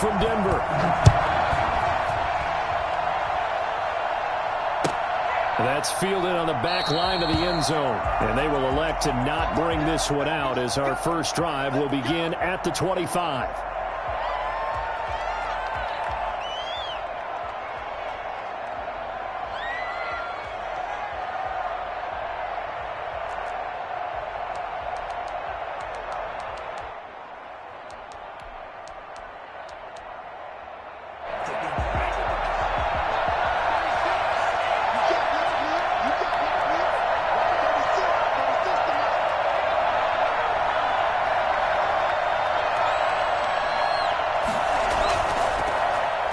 from Denver. That's fielded on the back line of the end zone. And they will elect to not bring this one out as our first drive will begin at the 25.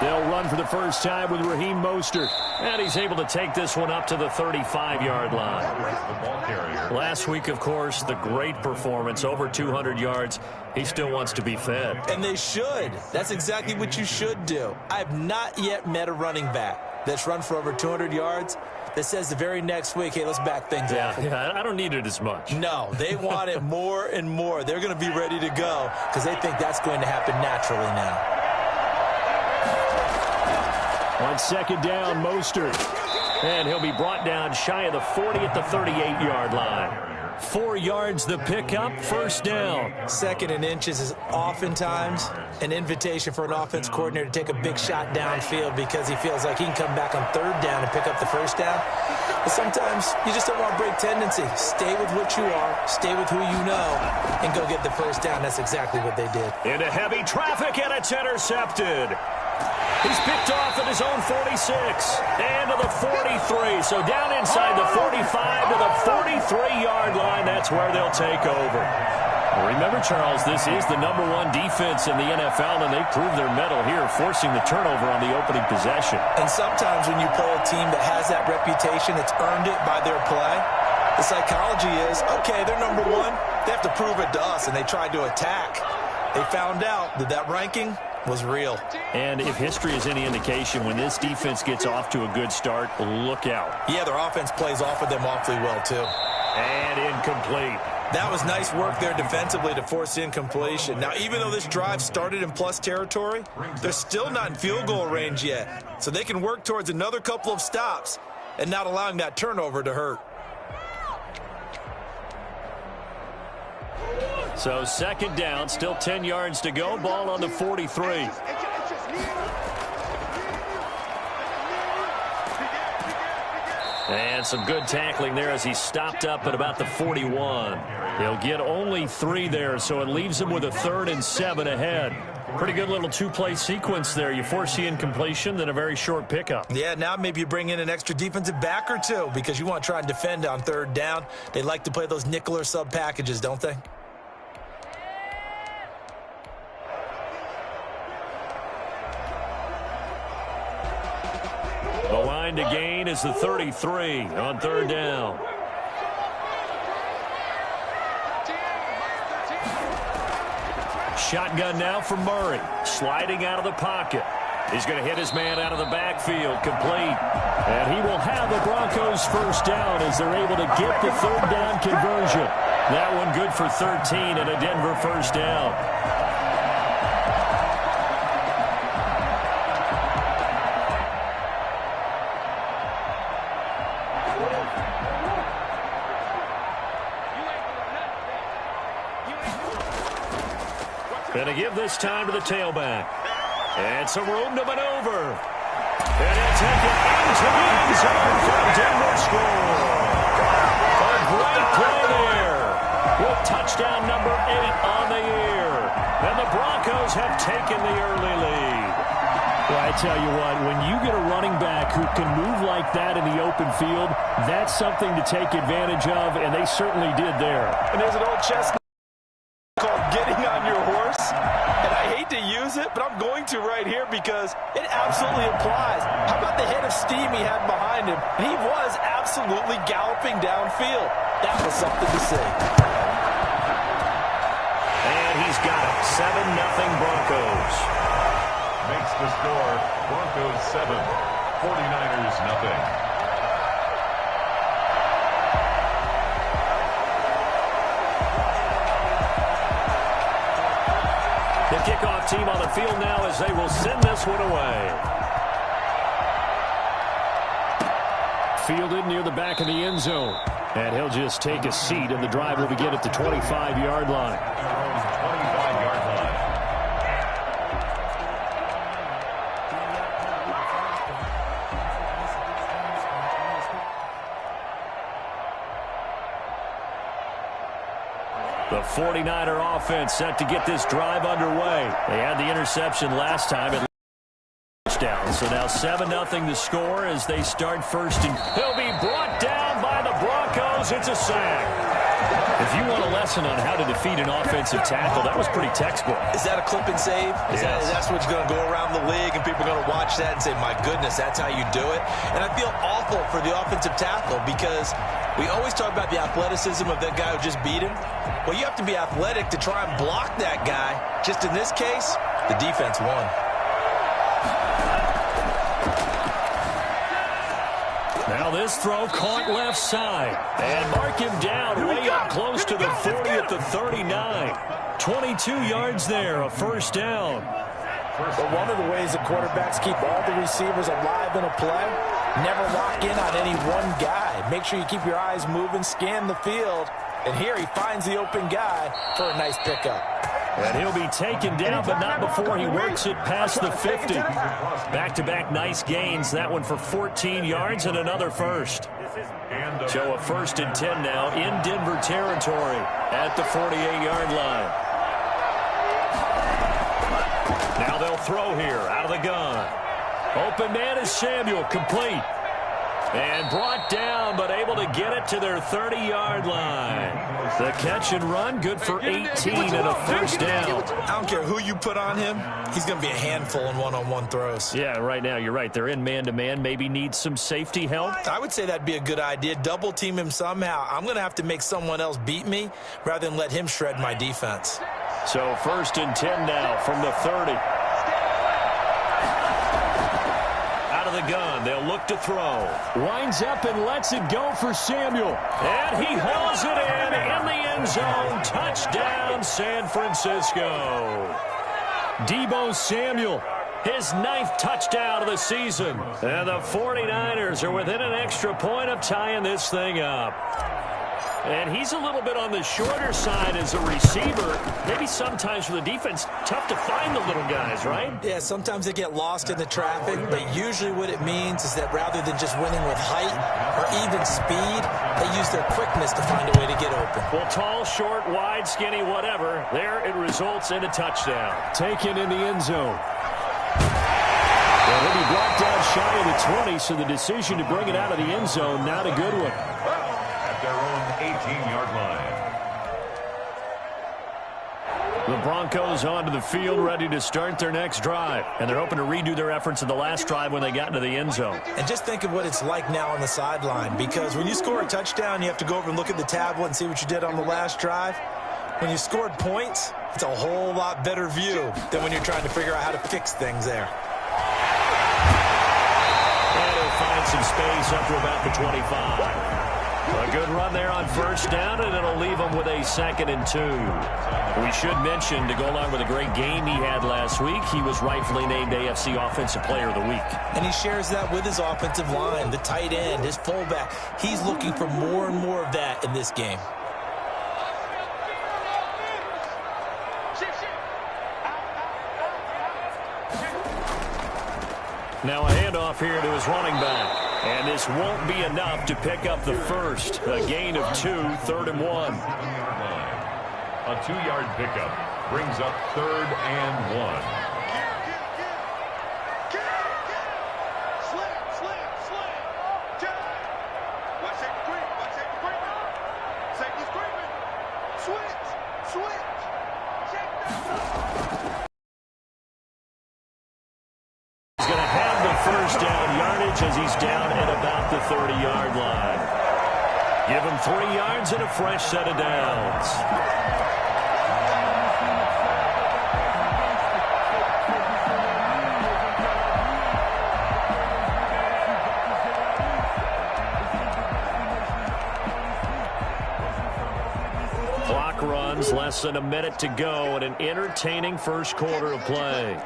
They'll run for the first time with Raheem Mostert. And he's able to take this one up to the 35-yard line. Last week, of course, the great performance, over 200 yards. He still wants to be fed. And they should. That's exactly what you should do. I have not yet met a running back that's run for over 200 yards that says the very next week, hey, let's back things up. Yeah, I don't need it as much. No, they want it more and more. They're going to be ready to go because they think that's going to happen naturally now. On second down, Mostert. And he'll be brought down shy of the 40 at the 38-yard line. 4 yards the pickup, first down. Second and inches is oftentimes an invitation for an offense coordinator to take a big shot downfield because he feels like he can come back on third down and pick up the first down. But sometimes you just don't want to break tendency. Stay with what you are, stay with who you know, and go get the first down. That's exactly what they did. Into heavy traffic, and it's intercepted. He's picked off at his own 46 and to the 43. So down inside the 45 to the 43-yard line. That's where they'll take over. Remember, Charles, this is the #1 defense in the NFL, and they proved their mettle here, forcing the turnover on the opening possession. And sometimes when you play a team that has that reputation, that's earned it by their play, the psychology is, okay, they're #1. They have to prove it to us, and they tried to attack. They found out that that ranking was real. And if history is any indication, when this defense gets off to a good start, look out. Yeah, their offense plays off of them awfully well, too. And incomplete. That was nice work there defensively to force incompletion. Now, even though this drive started in plus territory, they're still not in field goal range yet. So they can work towards another couple of stops and not allowing that turnover to hurt. So second down, still 10 yards to go. Ball on the 43. And some good tackling there as he stopped up at about the 41. He'll get only 3 there, so it leaves him with a 3rd and 7 ahead. Pretty good little two-play sequence there. You force the incompletion, then a very short pickup. Yeah, now maybe you bring in an extra defensive back or two because you want to try and defend on third down. They like to play those nickel or sub packages, don't they? The line to gain is the 33 on third down. Shotgun now for Murray. Sliding out of the pocket. He's going to hit his man out of the backfield. Complete. And he will have the Broncos first down as they're able to get the third down conversion. That one good for 13 and a Denver first down. Going to give this time to the tailback. And some room to maneuver. And he'll take it into the end zone for a Denver score. A great play there. With touchdown number 8 on the year. And the Broncos have taken the early lead. Well, I tell you what, when you get a running back who can move like that in the open field, that's something to take advantage of, and they certainly did there. And there's an old chestnut called getting on your horse. And I hate to use it, but I'm going to right here because it absolutely applies. How about the head of steam he had behind him? And he was absolutely galloping downfield. That was something to see. And he's got it. 7-0 Broncos. Makes the score Broncos 7, 49ers 0. The kickoff team on the field now. now as they will send this one away. Fielded near the back of the end zone. And he'll just take a seat, and the drive will begin at the 25-yard line. 25-yard line. The 49er offense set to get this drive underway. They had the interception last time. Touchdown. So now 7-0 the score as they start first. And he'll be brought down by the Broncos. It's a sack. If you want a lesson on how to defeat an offensive tackle, that was pretty textbook. Is that a clip and save? Yes. That's what's going to go around the league, and people are going to watch that and say, my goodness, that's how you do it? And I feel awful for the offensive tackle because we always talk about the athleticism of that guy who just beat him. Well, you have to be athletic to try and block that guy. Just in this case, the defense won. Now this throw caught left side. And mark him down way up close to the 40 at the 39. 22 yards there, a first down. But one of the ways the quarterbacks keep all the receivers alive in a play, never lock in on any one guy. Make sure you keep your eyes moving, scan the field. And here he finds the open guy for a nice pickup. And he'll be taken down, but not before he works it past the 50. Back-to-back nice gains. That one for 14 yards and another first. So a 1st and 10 now in Denver territory at the 48-yard line. Now they'll throw here out of the gun. Open man is Samuel, complete. And brought down, but able to get it to their 30-yard line. The catch and run, good for 18 and a first down. I don't care who you put on him. He's going to be a handful in one-on-one throws. Yeah, right now, you're right. They're in man-to-man. Maybe need some safety help. I would say that'd be a good idea. Double team him somehow. I'm going to have to make someone else beat me rather than let him shred my defense. So 1st and 10 now from the 30. The gun. They'll look to throw. Winds up and lets it go for Samuel. And he hauls it in the end zone. Touchdown, San Francisco. Deebo Samuel, his 9th touchdown of the season. And the 49ers are within an extra point of tying this thing up. And he's a little bit on the shorter side as a receiver. Maybe sometimes for the defense, tough to find the little guys, right? Yeah, sometimes they get lost in the traffic, but usually what it means is that rather than just winning with height or even speed, they use their quickness to find a way to get open. Well, tall, short, wide, skinny, whatever, there it results in a touchdown. Taken in the end zone. Well, he'll be brought down shy of the 20, so the decision to bring it out of the end zone, not a good one. Their own 18-yard line. The Broncos onto the field, ready to start their next drive. And they're hoping to redo their efforts in the last drive when they got into the end zone. And just think of what it's like now on the sideline, because when you score a touchdown, you have to go over and look at the tablet and see what you did on the last drive. When you scored points, it's a whole lot better view than when you're trying to figure out how to fix things there. And he'll find some space up to about the 25. A good run there on first down, and it'll leave him with a 2nd and 2. We should mention, to go along with a great game he had last week, he was rightfully named AFC Offensive Player of the Week. And he shares that with his offensive line, the tight end, his fullback. He's looking for more and more of that in this game. Now a handoff here to his running back. And this won't be enough to pick up the first. A gain of 2, 3rd and 1. A 2-yard pickup brings up 3rd and 1. As he's down at about the 30-yard line. Give him 3 yards and a fresh set of downs. Clock runs, less than a minute to go, and an entertaining first quarter of play.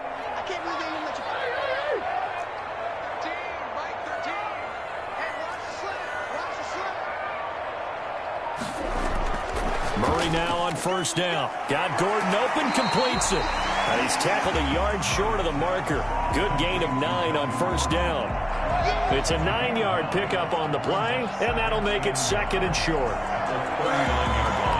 now on first down. Got Gordon open, completes it. And he's tackled a yard short of the marker. Good gain of 9 on first down. It's a 9-yard pickup on the play, and that'll make it second and short. 39-yard line.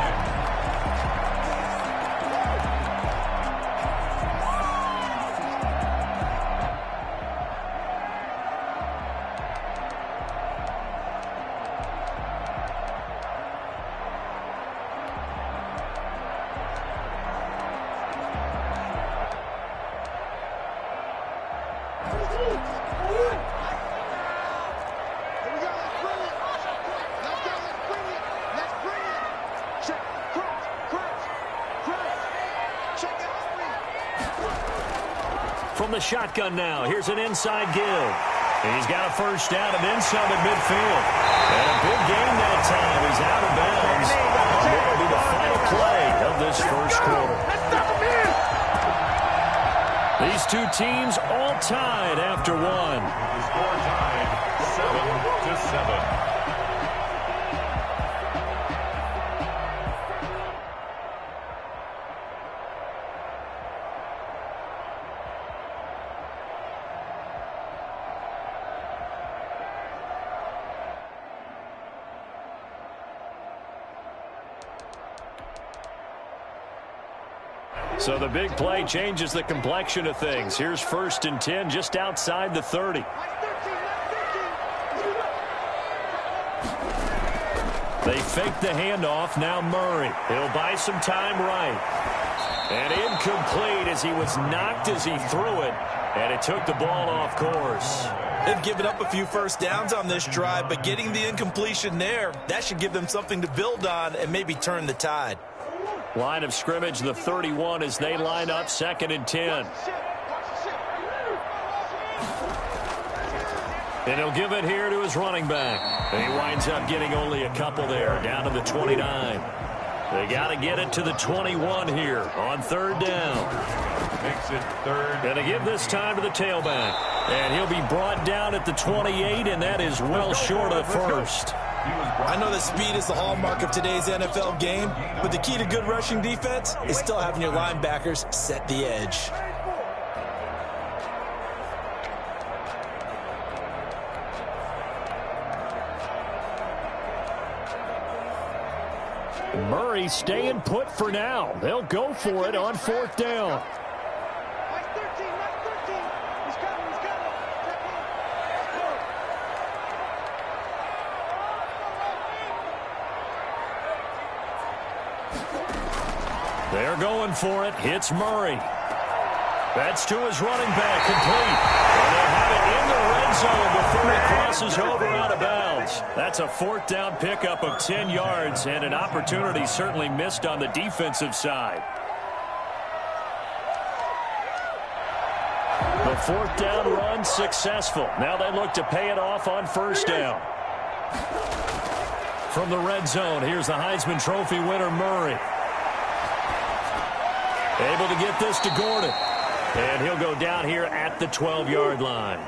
From the shotgun now, here's an inside give. He's got a first down and then some at midfield. And a big game that time. He's out of bounds. That'll be the final play of this first quarter. These two teams all tied after one. The score tied 7-7. So the big play changes the complexion of things. Here's 1st and 10 just outside the 30. They fake the handoff. Now Murray. He'll buy some time right. And incomplete as he was knocked as he threw it. And it took the ball off course. They've given up a few first downs on this drive, but getting the incompletion there, that should give them something to build on and maybe turn the tide. Line of scrimmage, the 31 as they line up 2nd and 10. And he'll give it here to his running back. And he winds up getting only a couple there, down to the 29. They got to get it to the 21 here on 3rd down. Makes it 3rd. Going to give this time to the tailback. And he'll be brought down at the 28, and that is well short of the first. I know that speed is the hallmark of today's NFL game, but the key to good rushing defense is still having your linebackers set the edge. Murray staying put for now. They'll go for it on 4th down. They're going for it. Hits Murray. That's to his running back. Complete. And they'll have it in the red zone before he crosses over out of bounds. That's a 4th down pickup of 10 yards and an opportunity certainly missed on the defensive side. The 4th down run successful. Now they look to pay it off on 1st down. From the red zone, here's the Heisman Trophy winner, Murray. Able to get this to Gordon. And he'll go down here at the 12-yard line.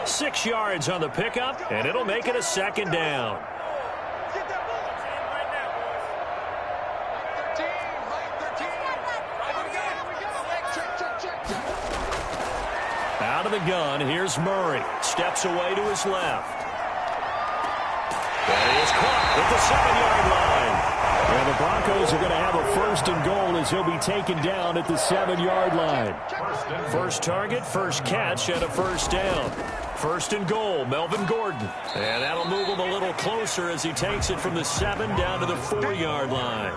6 yards on the pickup, and it'll make it a 2nd down. Out of the gun, here's Murray. Steps away to his left. And he is caught at the 7-yard line. And the Broncos are going to have a 1st and goal as he'll be taken down at the 7-yard line. First target, first catch, and a 1st down. 1st and goal, Melvin Gordon. And that'll move him a little closer as he takes it from the 7 down to the 4-yard line.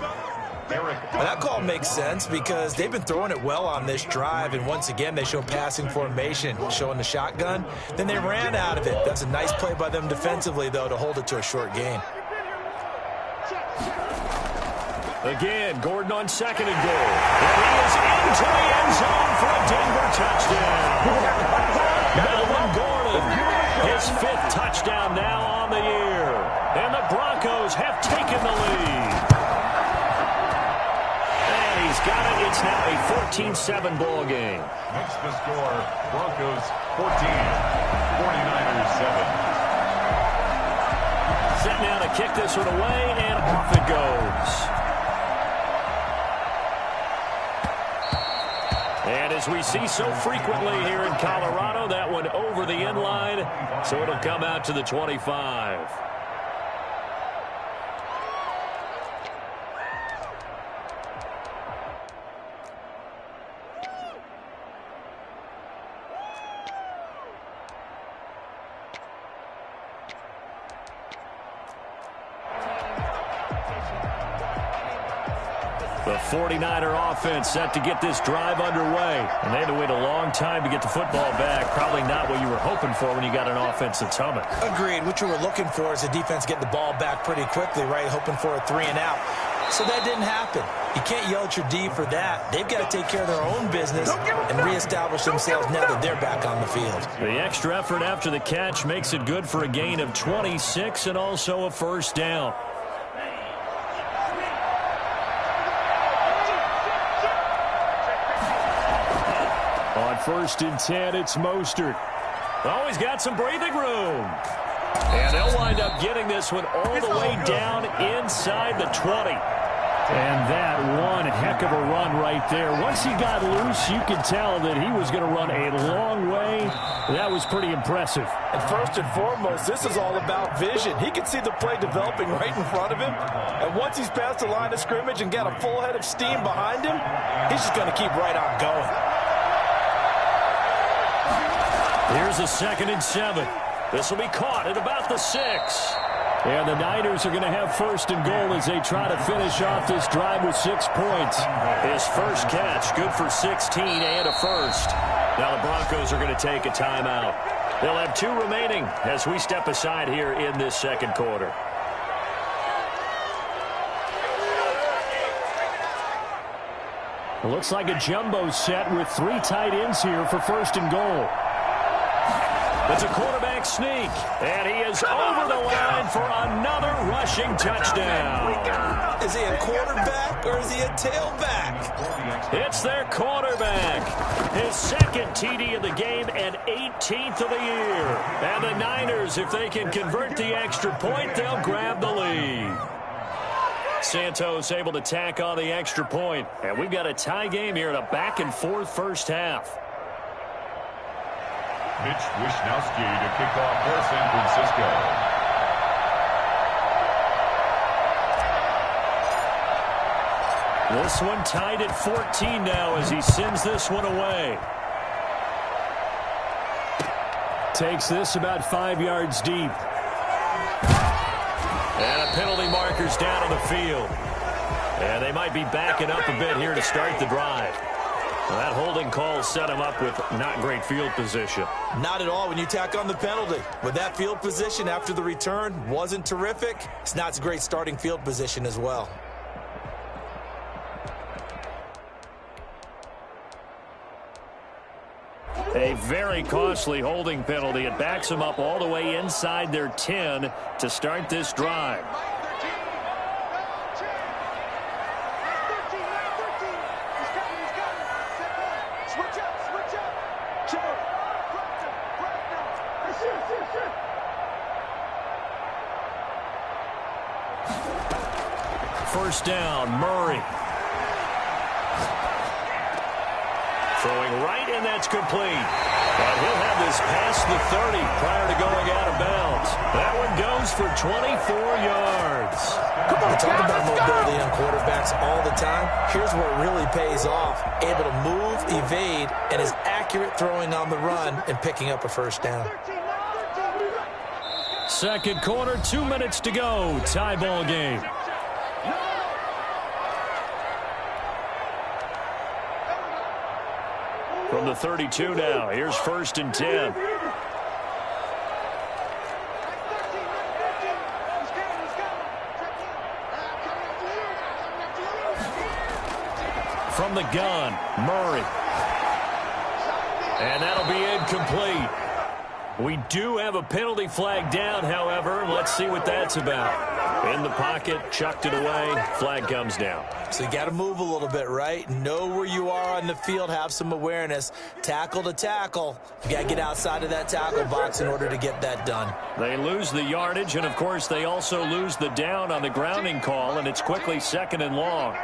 Well, that call makes sense because they've been throwing it well on this drive, and once again they show passing formation, showing the shotgun. Then they ran out of it. That's a nice play by them defensively, though, to hold it to a short gain. Again, Gordon on 2nd and goal. And he is into the end zone for a Denver touchdown. Melvin Gordon, his 5th touchdown now on the year. And the Broncos have taken the lead. And he's got it. It's now a 14-7 ball game. Makes the score Broncos 14, 49ers 7. Set now to kick this one away, and off it goes. And as we see so frequently here in Colorado, that one over the end line, so it'll come out to the 25. The 49er offense set to get this drive underway. And they had to wait a long time to get the football back. Probably not what you were hoping for when you got an offense that's humming. Agreed. What you were looking for is the defense getting the ball back pretty quickly, right? Hoping for a 3 and out. So that didn't happen. You can't yell at your D for that. They've got to take care of their own business and reestablish themselves now that they're back on the field. The extra effort after the catch makes it good for a gain of 26 and also a first down. On 1st and 10, it's Mostert. Oh, he's got some breathing room. And they'll wind up getting this one all the way down inside the 20. And that one heck of a run right there. Once he got loose, you could tell that he was going to run a long way. That was pretty impressive. And first and foremost, this is all about vision. He can see the play developing right in front of him. And once he's past the line of scrimmage and got a full head of steam behind him, he's just going to keep right on going. Here's a 2nd and 7. This will be caught at about the 6. And the Niners are going to have 1st and goal as they try to finish off this drive with 6 points. His first catch, good for 16 and a first. Now the Broncos are going to take a timeout. They'll have 2 remaining as we step aside here in this 2nd quarter. It looks like a jumbo set with 3 tight ends here for 1st and goal. It's a quarterback sneak, and he is over the line for another rushing touchdown. Is he a quarterback or is he a tailback? It's their quarterback. His 2nd TD of the game and 18th of the year. And the Niners, if they can convert the extra point, they'll grab the lead. Santos able to tack on the extra point. And we've got a tie game here in a back-and-forth first half. Mitch Wishnowsky to kick off for San Francisco. This one tied at 14 now as he sends this one away. Takes this about 5 yards deep. And a penalty marker's down on the field. And they might be backing up a bit here to start the drive. Well, that holding call set him up with not great field position. Not at all when you tack on the penalty. But that field position after the return wasn't terrific. It's not a great starting field position as well. A very costly holding penalty. It backs them up all the way inside their 10 to start this drive. First down, Murray. Throwing right, and that's complete. But he'll have this past the 30 prior to going out of bounds. That one goes for 24 yards. Come on, talk about mobility on quarterbacks all the time. Here's where it really pays off. Able to move, evade, and is accurate throwing on the run and picking up a first down. 2nd quarter, 2 minutes to go. Tie ball game. From the 32 now, here's 1st and 10. From the gun, Murray. And that'll be incomplete. We do have a penalty flag down, however. Let's see what that's about. In the pocket, chucked it away, flag comes down. So you got to move a little bit, right? Know where you are on the field, have some awareness. Tackle to tackle. You got to get outside of that tackle box in order to get that done. They lose the yardage, and of course they also lose the down on the grounding call, and it's quickly 2nd and long.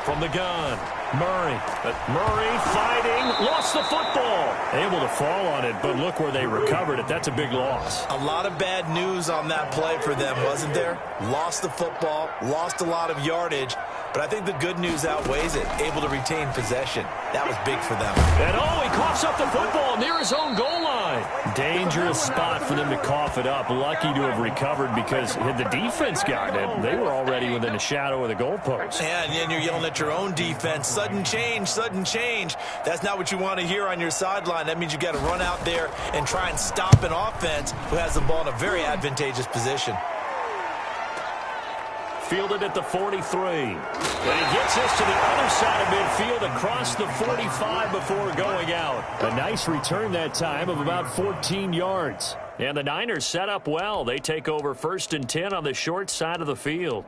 from the gun. Murray. But Murray fighting. Lost the football. Able to fall on it, but look where they recovered it. That's a big loss. A lot of bad news on that play for them, wasn't there? Lost the football, lost a lot of yardage, but I think the good news outweighs it. Able to retain possession. That was big for them. And he coughs up the football near his own goal line. Dangerous spot for them to cough it up. Lucky to have recovered because had the defense gotten it, they were already within a shadow of the goalpost. And you're yelling at your own defense. Sudden change, sudden change. That's not what you want to hear on your sideline. That means you got to run out there and try and stop an offense who has the ball in a very advantageous position. Fielded at the 43. And he gets this to the other side of midfield across the 45 before going out. A nice return that time of about 14 yards. And the Niners set up well. They take over 1st and 10 on the short side of the field.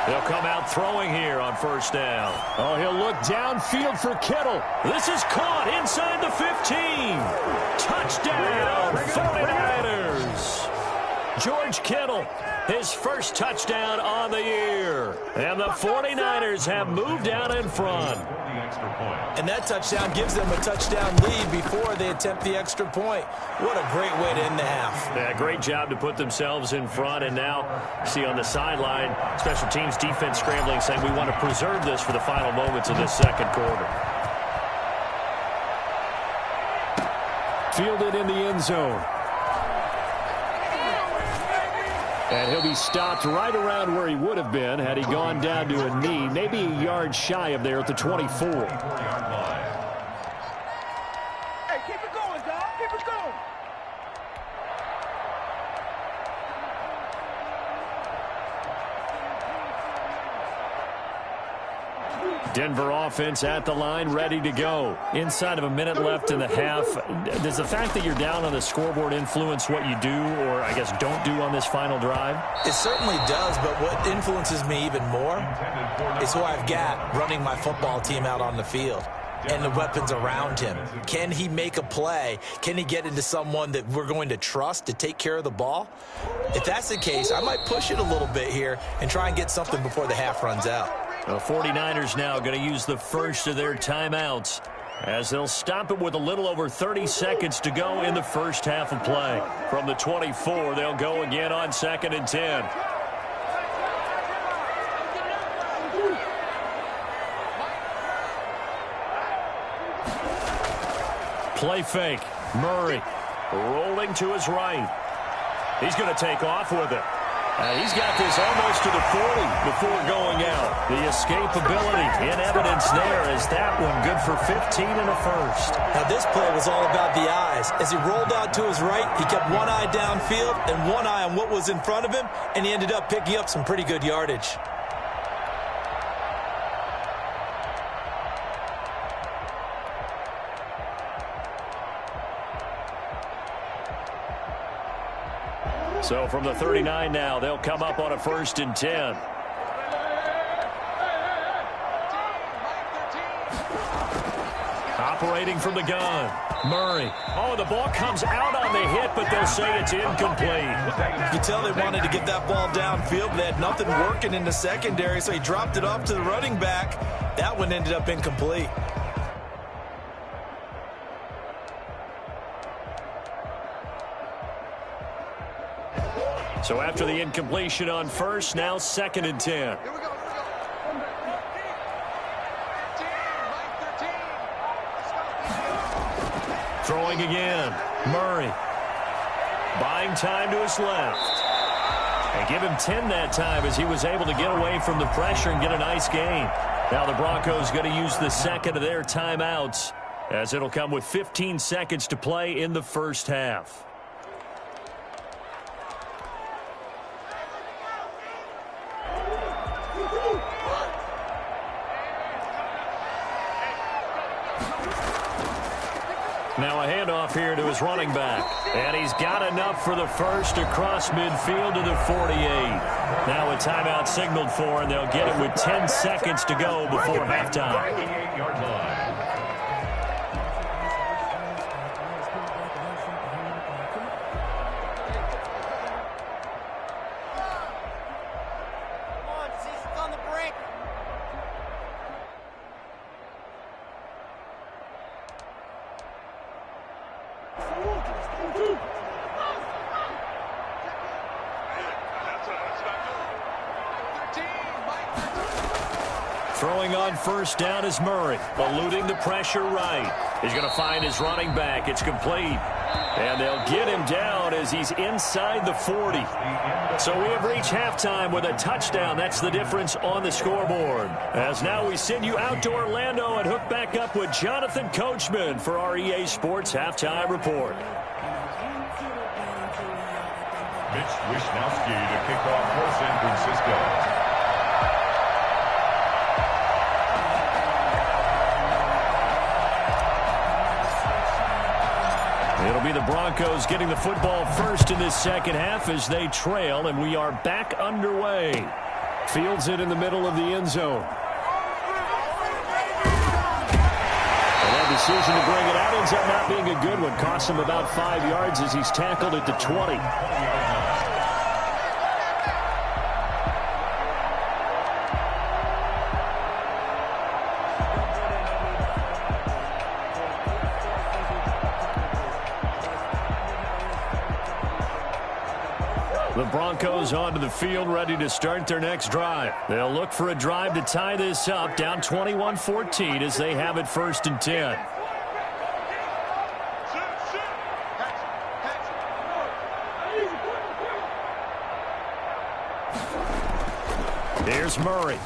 They'll come out throwing here on 1st down. He'll look downfield for Kittle. This is caught inside the 15. Touchdown, 49ers. George Kittle, his first touchdown on the year. And the 49ers have moved out in front. And that touchdown gives them a touchdown lead before they attempt the extra point. What a great way to end the half. Yeah, great job to put themselves in front. And now, see on the sideline, special teams defense scrambling, saying we want to preserve this for the final moments of this second quarter. Fielded in the end zone. And he'll be stopped right around where he would have been had he gone down to a knee, maybe a yard shy of there at the 24. Hey, keep it going, dog. Keep it going. Denver offense at the line, ready to go. Inside of a minute left in the half. Does the fact that you're down on the scoreboard influence what you do, or I guess don't do on this final drive? It certainly does, but what influences me even more is who I've got running my football team out on the field and the weapons around him. Can he make a play? Can he get into someone that we're going to trust to take care of the ball? If that's the case, I might push it a little bit here and try and get something before the half runs out. The 49ers now going to use the first of their timeouts as they'll stop it with a little over 30 seconds to go in the first half of play. From the 24, they'll go again on 2nd and 10. Play fake. Murray rolling to his right. He's going to take off with it. He's got this almost to the 40 before going out. The escapability in evidence there is that one good for 15 and a first. Now this play was all about the eyes. As he rolled out to his right, he kept one eye downfield and one eye on what was in front of him, and he ended up picking up some pretty good yardage. So from the 39 now, they'll come up on a 1st and 10. Operating from the gun. Murray. The ball comes out on the hit, but they'll say it's incomplete. You tell they wanted to get that ball downfield, but they had nothing working in the secondary, so he dropped it off to the running back. That one ended up incomplete. So after the incompletion on first, now 2nd and 10. Throwing again. Murray. Buying time to his left. And give him 10 that time as he was able to get away from the pressure and get a nice gain. Now the Broncos going to use the second of their timeouts as it'll come with 15 seconds to play in the first half. Now a handoff here to his running back. And he's got enough for the first across midfield to the 48. Now a timeout signaled for, and they'll get it with 10 seconds to go before halftime. Throwing on first down is Murray, eluding the pressure right. He's going to find his running back. It's complete. And they'll get him down as he's inside the 40. So we have reached halftime with a touchdown. That's the difference on the scoreboard. As now we send you out to Orlando and hook back up with Jonathan Coachman for our EA Sports Halftime Report. Mitch Wishnowsky to kick off for San Francisco. It'll be the Broncos getting the football first in this second half as they trail, and we are back underway. Fields it in the middle of the end zone. And that decision to bring it out ends up not being a good one. Costs him about 5 yards as he's tackled at the 20. The Broncos onto the field, ready to start their next drive. They'll look for a drive to tie this up, down 21-14 as they have it 1st and 10. Here's Murray.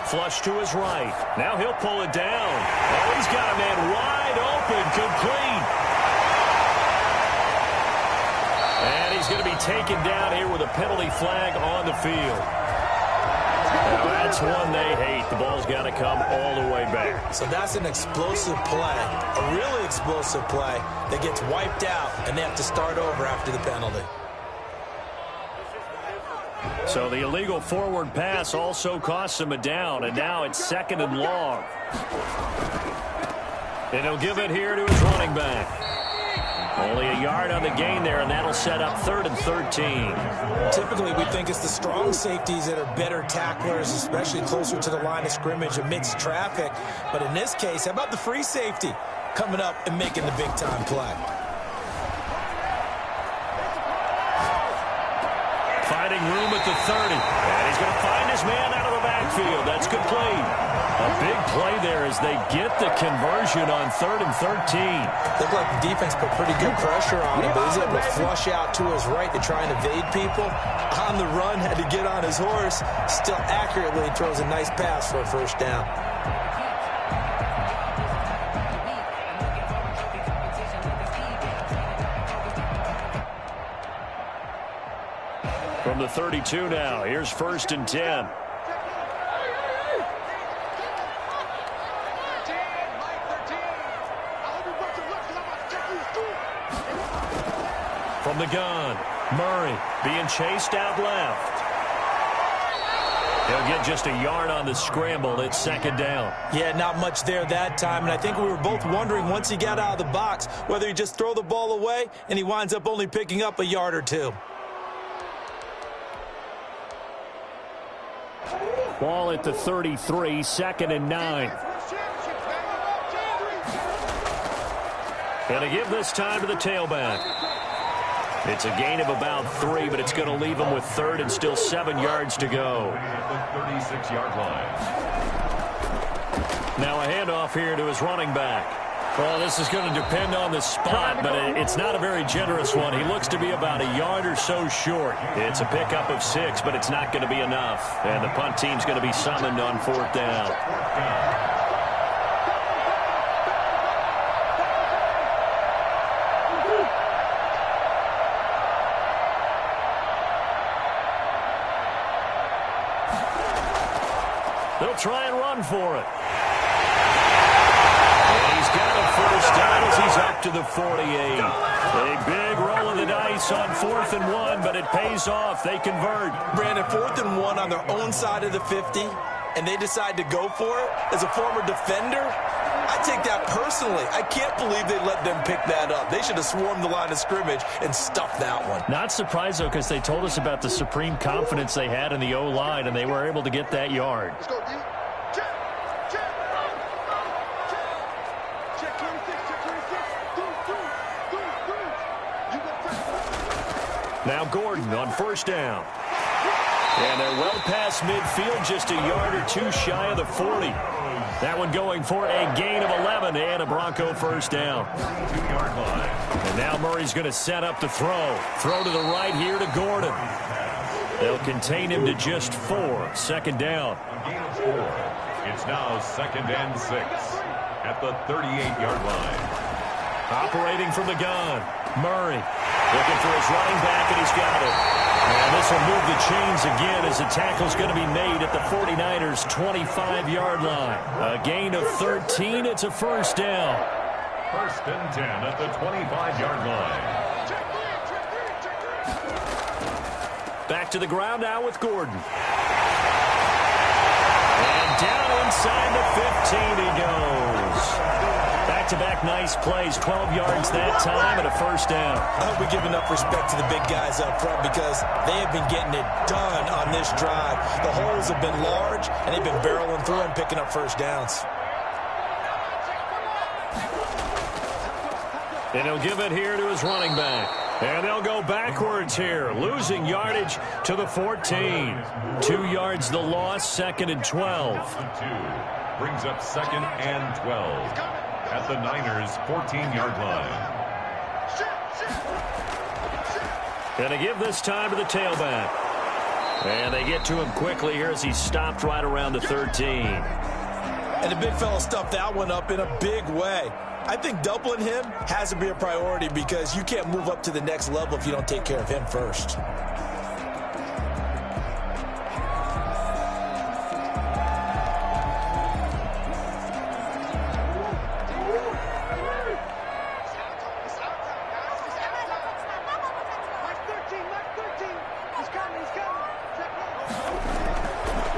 Flush to his right. Now he'll pull it down. Oh, he's got a man wide open, complete. And he's going to be taken down here with a penalty flag on the field. Now that's one they hate. The ball's got to come all the way back. So that's an explosive play, a really explosive play that gets wiped out, and they have to start over after the penalty. So the illegal forward pass also costs him a down, and now it's 2nd and long. And he'll give it here to his running back. Only a yard on the gain there, and that'll set up 3rd and 13. Typically, we think it's the strong safeties that are better tacklers, especially closer to the line of scrimmage amidst traffic. But in this case, how about the free safety coming up and making the big-time play? Finding room at the 30. And he's going to find his man out of the backfield. That's complete. A big play there as they get the conversion on 3rd and 13. Looked like the defense put pretty good pressure on him, but he's able to flush out to his right to try and evade people. On the run, had to get on his horse. Still accurately throws a nice pass for a first down. From the 32 now, here's 1st and 10. From the gun, Murray being chased out left. He'll get just a yard on the scramble. It's 2nd down. Yeah, not much there that time, and I think we were both wondering once he got out of the box whether he just throw the ball away and he winds up only picking up a yard or two. Ball at the 33, 2nd and 9. Going to give this time to the tailback. It's a gain of about 3, but it's going to leave him with 3rd and still 7 yards to go. At the 36-yard line. Now a handoff here to his running back. Well, this is going to depend on the spot, but it's not a very generous one. He looks to be about a yard or so short. It's a pickup of 6, but it's not going to be enough. And the punt team's going to be summoned on 4th down. They'll try and run for it. And he's got a first down as he's up to the 48. A big roll of the dice on 4th and 1, but it pays off. They convert. Brandon, 4th and 1 on their own side of the 50, and they decide to go for it. As a former defender, I take that personally. I can't believe they let them pick that up. They should have swarmed the line of scrimmage and stuffed that one. Not surprised, though, because they told us about the supreme confidence they had in the O-line, and they were able to get that yard. Let's go, D. Check. 26, check 26. 2, 3. Now Gordon on first down. And they're well past midfield, just a yard or two shy of the 40. That one going for a gain of 11 and a Bronco first down. 2-yard line. And now Murray's going to set up the throw. Throw to the right here to Gordon. They'll contain him to just 4. Second down. A gain of 4. It's now 2nd and 6 at the 38-yard line. Operating from the gun. Murray looking for his running back, and he's got it. And this will move the chains again as the tackle's going to be made at the 49ers' 25-yard line. A gain of 13. It's a first down. 1st and 10 at the 25-yard line. Back to the ground now with Gordon. And down inside the 15 he goes. Back-to-back nice plays, 12 yards that time and a first down. I hope we give enough respect to the big guys up front because they have been getting it done on this drive. The holes have been large, and they've been barreling through and picking up first downs. And he'll give it here to his running back. And they'll go backwards here, losing yardage to the 14. 2 yards the loss, 2nd and 12. Brings up 2nd and 12 at the Niners' 14-yard line. Going to give this time to the tailback. And they get to him quickly here as he stopped right around the 13. And the big fella stuffed that one up in a big way. I think doubling him has to be a priority because you can't move up to the next level if you don't take care of him first.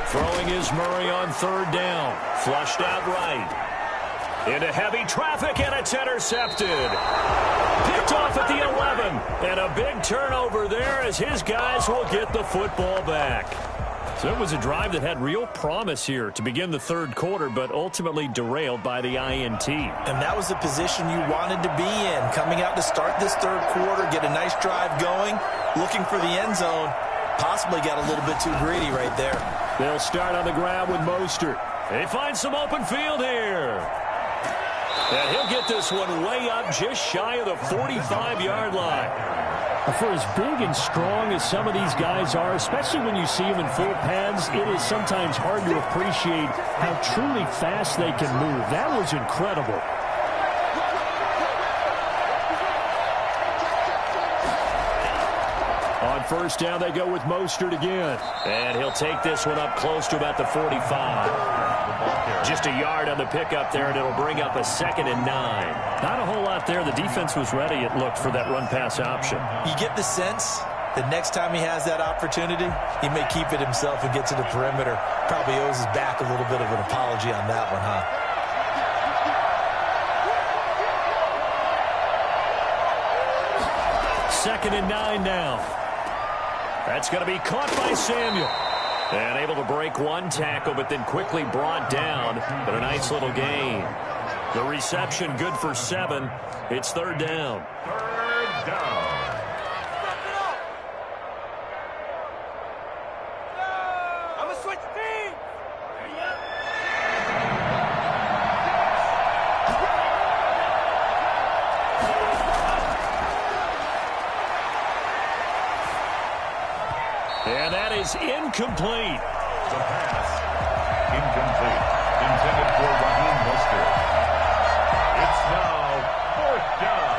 Throwing is Murray on 3rd down. Flushed out right. Into heavy traffic, and it's intercepted. Picked off at the 11. And a big turnover there as his guys will get the football back. So it was a drive that had real promise here to begin the 3rd quarter, but ultimately derailed by the INT. And that was the position you wanted to be in. Coming out to start this 3rd quarter, get a nice drive going, looking for the end zone. Possibly got a little bit too greedy right there. They'll start on the ground with Mostert. They find some open field here. And he'll get this one way up just shy of the 45-yard line. For as big and strong as some of these guys are, especially when you see them in full pads, it is sometimes hard to appreciate how truly fast they can move. That was incredible. On first down, they go with Mostert again. And he'll take this one up close to about the 45. Just a yard on the pickup there, and it'll bring up a 2nd and 9. Not a whole lot there. The defense was ready, it looked, for that run-pass option. You get the sense that next time he has that opportunity, he may keep it himself and get to the perimeter. Probably owes his back a little bit of an apology on that one, huh? Second and 9 now. That's going to be caught by Samuel. And able to break one tackle, but then quickly brought down. But a nice little gain. The reception good for 7. It's 3rd down. 3rd down. I'm going to switch teams. And that is incomplete. The pass, incomplete. Intended for Raheem Mostert. It's now 4th down.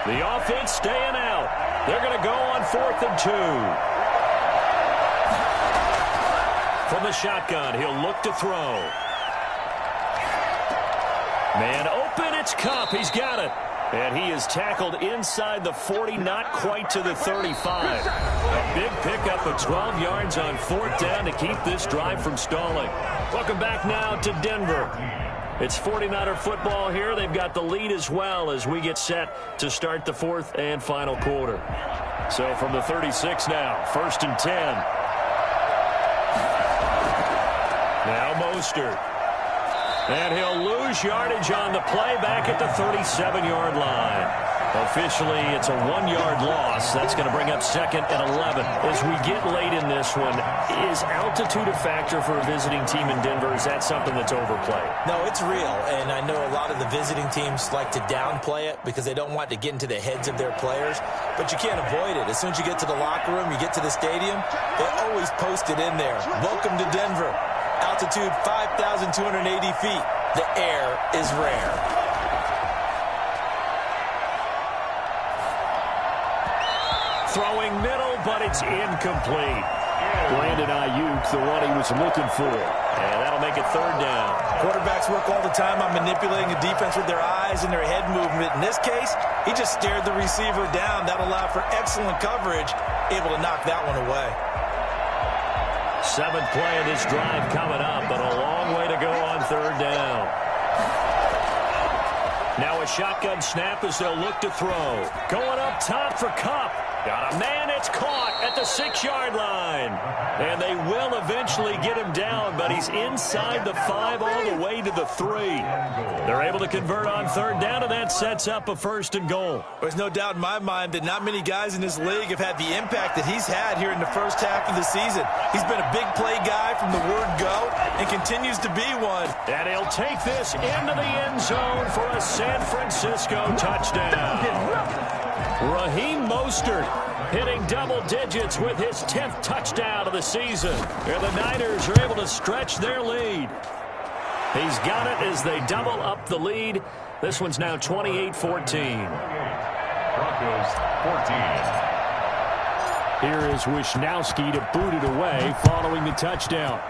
The offense staying out. They're going to go on 4th and 2. From the shotgun, he'll look to throw. Man open, it's Kupp. He's got it. And he is tackled inside the 40, not quite to the 35. A big pickup of 12 yards on 4th down to keep this drive from stalling. Welcome back now to Denver. It's 49er football here. They've got the lead as well as we get set to start the 4th and final quarter. So from the 36 now, 1st and 10. Now Mostert. And he'll lose yardage on the play back at the 37-yard line. Officially, it's a 1-yard loss. That's going to bring up 2nd and 11. As we get late in this one, is altitude a factor for a visiting team in Denver? Is that something that's overplayed? No, it's real, and I know a lot of the visiting teams like to downplay it because they don't want to get into the heads of their players, but you can't avoid it. As soon as you get to the locker room, you get to the stadium, they always post it in there. Welcome to Denver. Altitude 5,280 feet. The air is rare. Throwing middle, but it's incomplete. Brandon Ayuk, the one he was looking for. And that'll make it 3rd down. Quarterbacks work all the time on manipulating the defense with their eyes and their head movement. In this case, he just stared the receiver down. That allowed for excellent coverage, able to knock that one away. 7th play of this drive coming up, but a long way to go on 3rd down. Now a shotgun snap as they'll look to throw. Going up top for Kupp. Got a man, it's caught at the 6-yard line. And they will eventually get him down, but he's inside the 5 all the way to the 3. They're able to convert on 3rd down, and that sets up a 1st and goal. There's no doubt in my mind that not many guys in this league have had the impact that he's had here in the first half of the season. He's been a big play guy from the word go and continues to be one. And he'll take this into the end zone for a San Francisco touchdown. Raheem Mostert hitting double digits with his 10th touchdown of the season. And the Niners are able to stretch their lead. He's got it as they double up the lead. This one's now 28-14. Broncos 14. Here is Wisnowski to boot it away following the touchdown.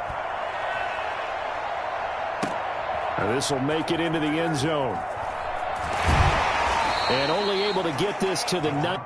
This will make it into the end zone. And only able to get this to the 9.